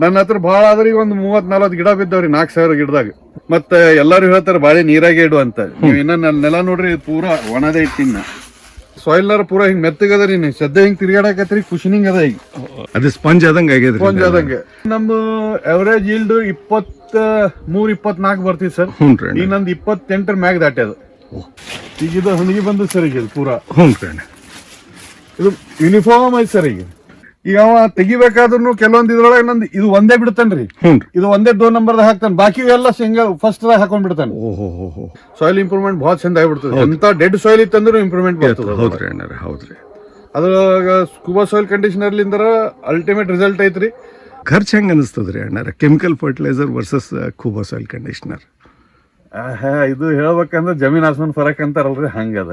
ನನ್ನ ಹತ್ರ ಭಾಳ ಆದ್ರೆ ಈಗ ಒಂದು 30-40 ಗಿಡ ಬಿದ್ದವ್ರಿ 4,000 ಗಿಡದಾಗ. ಮತ್ತೆ ಎಲ್ಲಾರು ಹೇಳ್ತಾರ ಬಾಳೆ ನೀರಾಗೆ ಇಡು ಅಂತ. ನೀವು ಇನ್ನ ನೆಲ ನೋಡ್ರಿ ಪೂರಾ ಒಣದೇ ಇಟ್ಟಿನ ಸಾಯಿಲ್ನಾರ ಪೂರಾ ಹಿಂಗ್ ಮೆತ್ತಗದ ರೀ. ಸದ್ಯ ಹಿಂಗ್ ತಿರ್ಗಾಡಕತ್ರಿ ಕುಶನಿಂಗ್ ಅದ ಈಗ. ಅದು ಸ್ಪಂಜ್ ಆದಂಗ ಆಗ್ಯದ್ರಿ. ಸ್ಪಂಜ್ ಆದಂಗೆ. ನಮ್ದು ಎವರೇಜ್ ಈಲ್ಡ್ 23-24 ಬರ್ತೀವಿ ಸರ್. ಈಗ ನಂದು 28 ಮ್ಯಾಗ ದಾಟ್ಯದ. ಈಗ ಇದು ಹಣಿಗೆ ಬಂದು ಸರ್ ಈಗ ಪೂರಾ. ಇದು ಯೂನಿಫಾರ್ಮ್ ಐತಿ ಸರ್. ಈಗ ಅವ ತೆಗಿಬೇಕಾದ್ರೂ ಕೆಲವೊಂದ್ ಇದ್ರೊಳಗೆ ನಂದು ಇದು ಒಂದೇ ಬಿಡ್ತಾನ್ರಿ. ಇದು ಒಂದೇ 2 ನಂಬರ್ ಹಾಕ್ತಾನೆ, ಬಾಕಿ ಎಲ್ಲ ಸಿಂಗಲ್ ಫಸ್ಟ್ ಹಾಕೊಂಡ್ ಬಿಡ್ತಾನೆ. ಸಾಯಿಲ್ ಇಂಪ್ರೂವ್ಮೆಂಟ್ ಬಹಳ ಚಂದ ಆಗ್ಬಿಡ್ತದೆ. ಎಂತ ಡೆಡ್ ಸಾಯಿಲ್ ಇತ್ತಂದ್ರೂ ಇಂಪ್ರೂವ್ಮೆಂಟ್ ಬರ್ತದೆ. ಹೌದ್ರಿ. ಅದ್ರಾಗ ಸ್ಕೂಬಾ ಸಾಯಿಲ್ ಕಂಡೀಷನರ್ಲಿಂದ ಅಲ್ಟಿಮೇಟ್ ರಿಸಲ್ಟ್ ಐತ್ರಿ. ಖರ್ಚು ಹೆಂಗ ಅನಿಸ್ತದ್ರಿ ಅಣ್ಣಾರ ಕೆಮಿಕಲ್ ಫರ್ಟಿಲೈಸರ್ ವರ್ಸಸ್ ಕೂಬಾ ಸಾಯಿಲ್ ಕಂಡೀಷನರ್? ಇದು ಹೇಳ್ಬೇಕಂದ್ರೆ ಜಮೀನ್ ಆಸ್ಮಾನ್ ಫರಕ್ ಅಂತಾರಲ್ರಿ, ಹಂಗದ.